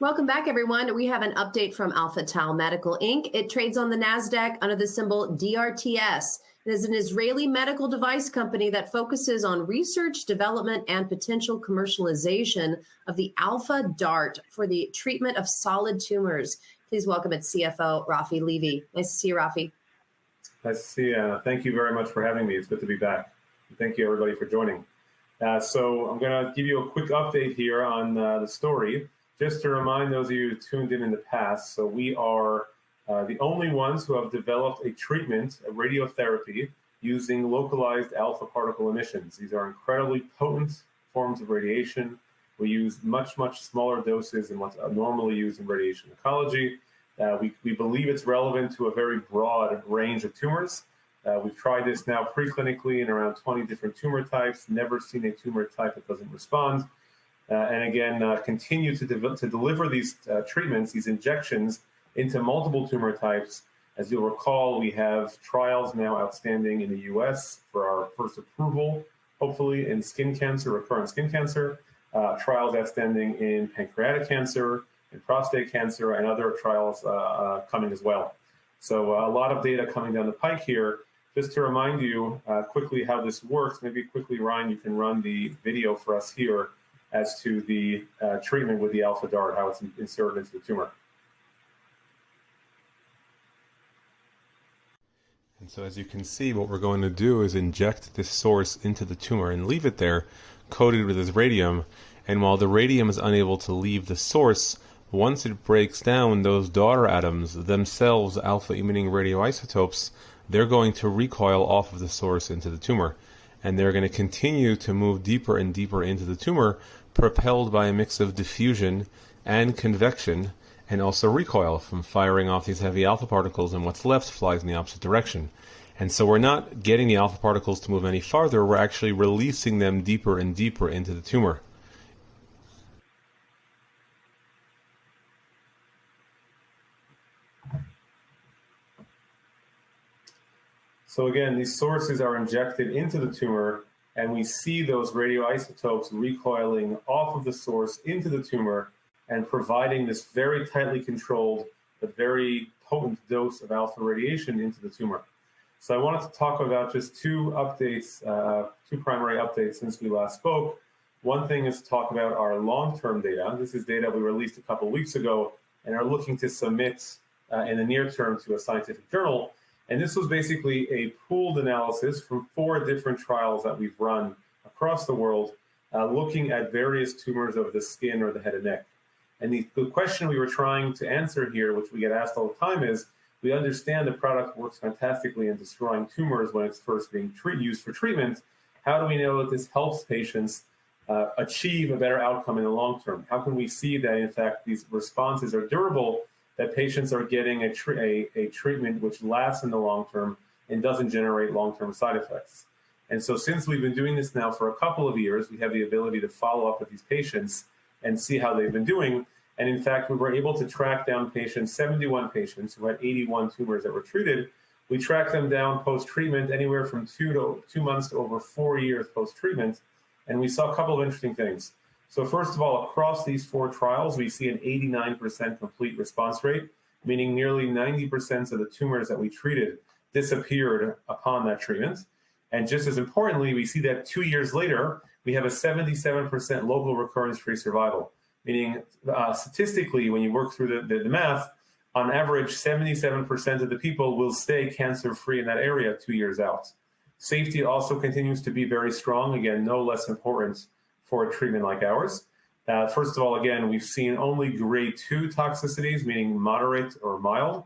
Welcome back, everyone. We have an update from Alpha Tau Medical Inc. It trades on the NASDAQ under the symbol DRTS. It is an Israeli medical device company that focuses on research, development, and potential commercialization of the Alpha DART for the treatment of solid tumors. Please welcome its CFO, Raphi Levy. Nice to see you, Raphi. Nice to see you. Thank you very much for having me. It's good to be back. Thank you, everybody, for joining. So I'm going to give you a quick update here on the story. Just to remind those of you who tuned in the past, so we are the only ones who have developed a treatment, a radiotherapy, using localized alpha particle emissions. These are incredibly potent forms of radiation. We use much, much smaller doses than what's normally used in radiation oncology. We believe it's relevant to a very broad range of tumors. We've tried this now preclinically in around 20 different tumor types, never seen a tumor type that doesn't respond. And again, continue to deliver these treatments, these injections, into multiple tumor types. As you'll recall, we have trials now outstanding in the US for our first approval, hopefully in skin cancer, recurrent skin cancer, trials outstanding in pancreatic cancer, in prostate cancer, and other trials coming as well. So a lot of data coming down the pike here. Just to remind you quickly how this works, maybe quickly, Ryan, you can run the video for us here as to the treatment with the Alpha DART, how it's inserted into the tumor. And so as you can see, what we're going to do is inject this source into the tumor and leave it there, coated with this radium. And while the radium is unable to leave the source, once it breaks down those daughter atoms, themselves alpha-emitting radioisotopes, they're going to recoil off of the source into the tumor. And they're going to continue to move deeper and deeper into the tumor, propelled by a mix of diffusion and convection, and also recoil from firing off these heavy alpha particles, and what's left flies in the opposite direction. And so we're not getting the alpha particles to move any farther, we're actually releasing them deeper and deeper into the tumor. So again, these sources are injected into the tumor, and we see those radioisotopes recoiling off of the source into the tumor and providing this very tightly controlled but very potent dose of alpha radiation into the tumor. So I wanted to talk about just two updates, two primary updates since we last spoke. One thing is to talk about our long-term data. This is data we released a couple of weeks ago and are looking to submit in the near term to a scientific journal. And this was basically a pooled analysis from 4 different trials that we've run across the world, looking at various tumors of the skin or the head and neck. And the question we were trying to answer here, which we get asked all the time, is we understand the product works fantastically in destroying tumors when it's first being used for treatment. How do we know that this helps patients achieve a better outcome in the long term? How can we see that, in fact, these responses are durable, that patients are getting a treatment which lasts in the long term and doesn't generate long-term side effects? And so since we've been doing this now for a couple of years, we have the ability to follow up with these patients and see how they've been doing. And in fact, we were able to track down patients, 71 patients who had 81 tumors that were treated. We tracked them down post-treatment anywhere from 2 months to over 4 years post-treatment. And we saw a couple of interesting things. So first of all, across these 4 trials, we see an 89% complete response rate, meaning nearly 90% of the tumors that we treated disappeared upon that treatment. And just as importantly, we see that 2 years later, we have a 77% local recurrence-free survival, meaning statistically, when you work through the math, on average, 77% of the people will stay cancer-free in that area 2 years out. Safety also continues to be very strong, again, no less important for a treatment like ours. First of all, again, we've seen only grade 2 toxicities, meaning moderate or mild.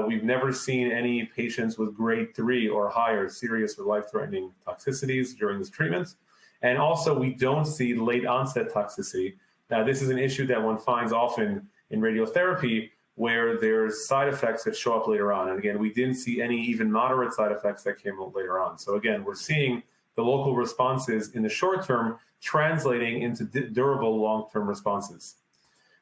We've never seen any patients with grade 3 or higher serious or life-threatening toxicities during this treatment. And also, we don't see late onset toxicity. Now, this is an issue that one finds often in radiotherapy, where there's side effects that show up later on. And again, we didn't see any even moderate side effects that came up later on. So again, we're seeing the local responses in the short term translating into durable long-term responses.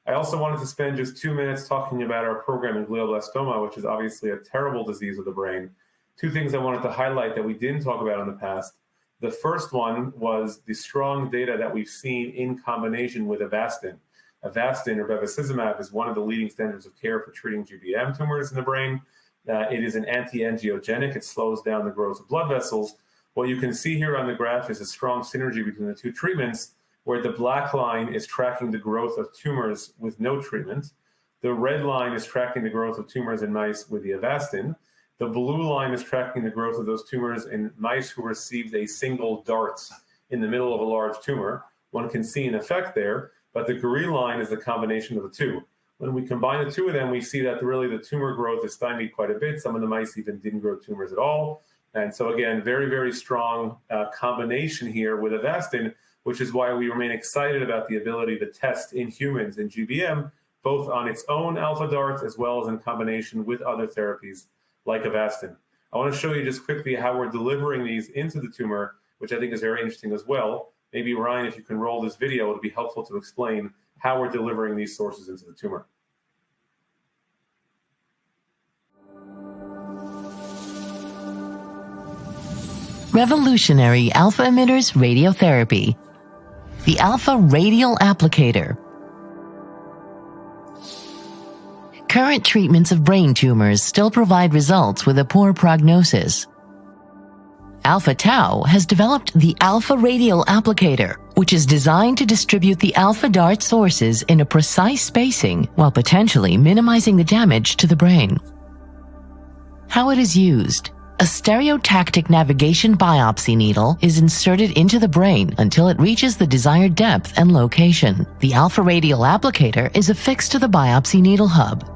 I also wanted to spend just 2 minutes talking about our program in glioblastoma, which is obviously a terrible disease of the brain. 2 things I wanted to highlight that we didn't talk about in the past. The first one was the strong data that we've seen in combination with Avastin. Avastin, or bevacizumab, is one of the leading standards of care for treating GBM tumors in the brain. It is an anti-angiogenic. It slows down the growth of blood vessels. What you can see here on the graph is a strong synergy between the two treatments, where the black line is tracking the growth of tumors with no treatment. The red line is tracking the growth of tumors in mice with the Avastin. The blue line is tracking the growth of those tumors in mice who received a single DART in the middle of a large tumor. One can see an effect there, but the green line is the combination of the two. When we combine the two of them, we see that really the tumor growth is stymied quite a bit. Some of the mice even didn't grow tumors at all. And so again, very, very strong combination here with Avastin, which is why we remain excited about the ability to test in humans in GBM, both on its own alpha DART as well as in combination with other therapies like Avastin. I want to show you just quickly how we're delivering these into the tumor, which I think is very interesting as well. Maybe Ryan, if you can roll this video, it'll be helpful to explain how we're delivering these sources into the tumor. Revolutionary alpha emitters radiotherapy. The alpha radial applicator. Current treatments of brain tumors still provide results with a poor prognosis. Alpha Tau has developed the alpha radial applicator, which is designed to distribute the alpha DART sources in a precise spacing while potentially minimizing the damage to the brain. How it is used. A stereotactic navigation biopsy needle is inserted into the brain until it reaches the desired depth and location. The alpha radial applicator is affixed to the biopsy needle hub.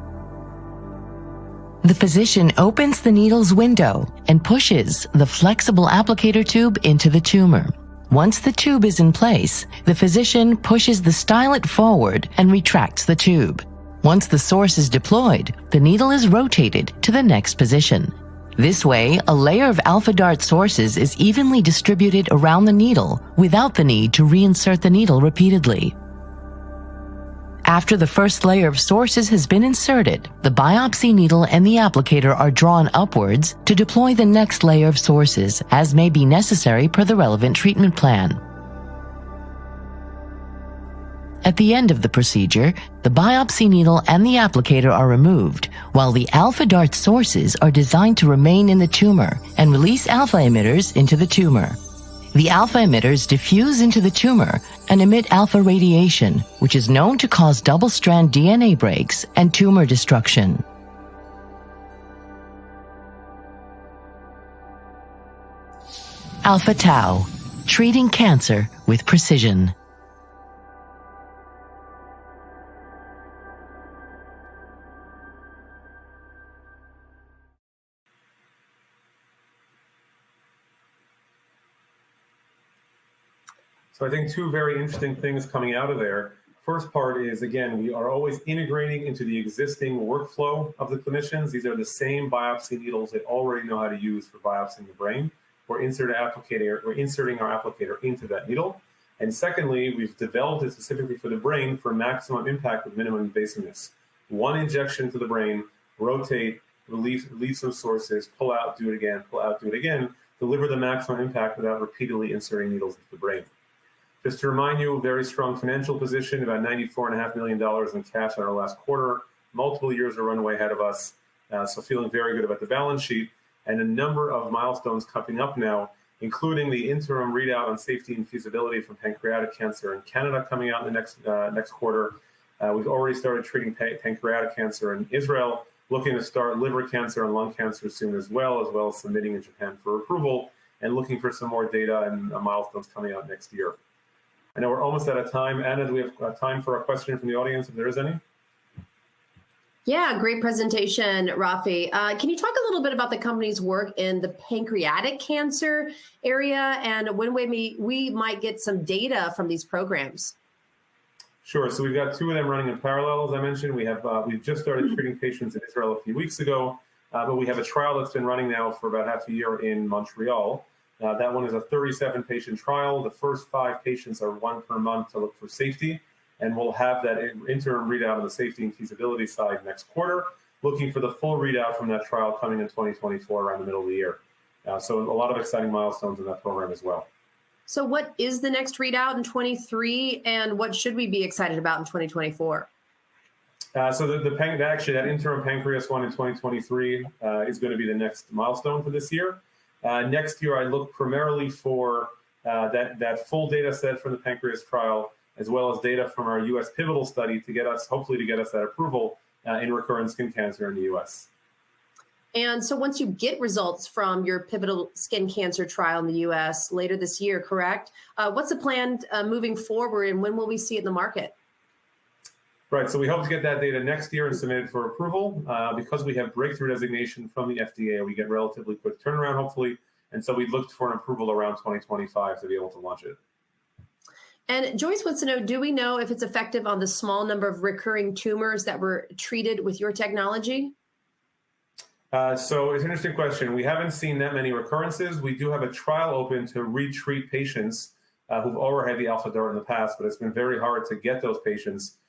The physician opens the needle's window and pushes the flexible applicator tube into the tumor. Once the tube is in place, the physician pushes the stylet forward and retracts the tube. Once the source is deployed, the needle is rotated to the next position. This way, a layer of alpha DART sources is evenly distributed around the needle without the need to reinsert the needle repeatedly. After the first layer of sources has been inserted, the biopsy needle and the applicator are drawn upwards to deploy the next layer of sources, as may be necessary per the relevant treatment plan. At the end of the procedure, the biopsy needle and the applicator are removed, while the alpha DART sources are designed to remain in the tumor and release alpha emitters into the tumor. The alpha emitters diffuse into the tumor and emit alpha radiation, which is known to cause double-strand DNA breaks and tumor destruction. Alpha Tau, treating cancer with precision. So I think two very interesting things coming out of there. First part is, again, we are always integrating into the existing workflow of the clinicians. These are the same biopsy needles they already know how to use for biopsying the brain. We're inserting our applicator into that needle. And secondly, we've developed it specifically for the brain for maximum impact with minimum invasiveness. One injection to the brain, rotate, release some sources, pull out, do it again, pull out, do it again, deliver the maximum impact without repeatedly inserting needles into the brain. Just to remind you, a very strong financial position, about $94.5 million in cash on our last quarter, multiple years of runway ahead of us, so feeling very good about the balance sheet, and a number of milestones coming up now, including the interim readout on safety and feasibility from pancreatic cancer in Canada coming out in the next quarter. We've already started treating pancreatic cancer in Israel, looking to start liver cancer and lung cancer soon as well as submitting in Japan for approval, and looking for some more data and milestones coming out next year. I know we're almost out of time. Anna, do we have time for a question from the audience, if there is any? Yeah, great presentation, Raphi. Can you talk a little bit about the company's work in the pancreatic cancer area and when we might get some data from these programs? Sure. So we've got two of them running in parallel, as I mentioned. We've just started treating patients in Israel a few weeks ago, but we have a trial that's been running now for about half a year in Montreal. That one is a 37-patient trial. The first 5 patients are 1 per month to look for safety, and we'll have that interim readout on the safety and feasibility side next quarter, looking for the full readout from that trial coming in 2024 around the middle of the year. So a lot of exciting milestones in that program as well. So what is the next readout in 23, and what should we be excited about in 2024? So that interim pancreas one in 2023 is going to be the next milestone for this year. Next year, I look primarily for that full data set from the pancreas trial, as well as data from our U.S. pivotal study hopefully to get us that approval in recurrent skin cancer in the U.S. And so once you get results from your pivotal skin cancer trial in the U.S. later this year, correct? What's the plan moving forward, and when will we see it in the market? Right, so we hope to get that data next year and submit it for approval. Because we have breakthrough designation from the FDA, we get relatively quick turnaround, hopefully. And so we looked for an approval around 2025 to be able to launch it. And Joyce wants to know, do we know if it's effective on the small number of recurring tumors that were treated with your technology? So it's an interesting question. We haven't seen that many recurrences. We do have a trial open to retreat patients who've already had the alpha DART in the past, but it's been very hard to get those patients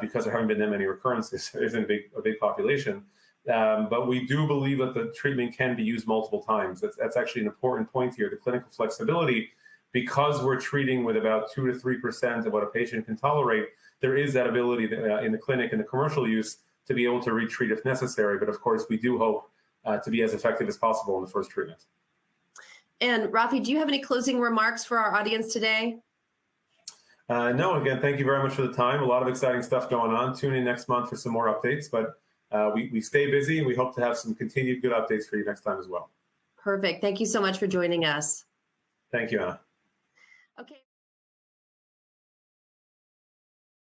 because there haven't been that many recurrences. There isn't a big population. But we do believe that the treatment can be used multiple times. That's actually an important point here, the clinical flexibility. Because we're treating with about 2 to 3% of what a patient can tolerate, there is that ability in the clinic and the commercial use to be able to retreat if necessary. But of course, we do hope to be as effective as possible in the first treatment. And Raphi, do you have any closing remarks for our audience today? No, again, thank you very much for the time. A lot of exciting stuff going on. Tune in next month for some more updates, but we stay busy and we hope to have some continued good updates for you next time as well. Perfect. Thank you so much for joining us. Thank you, Anna. Okay.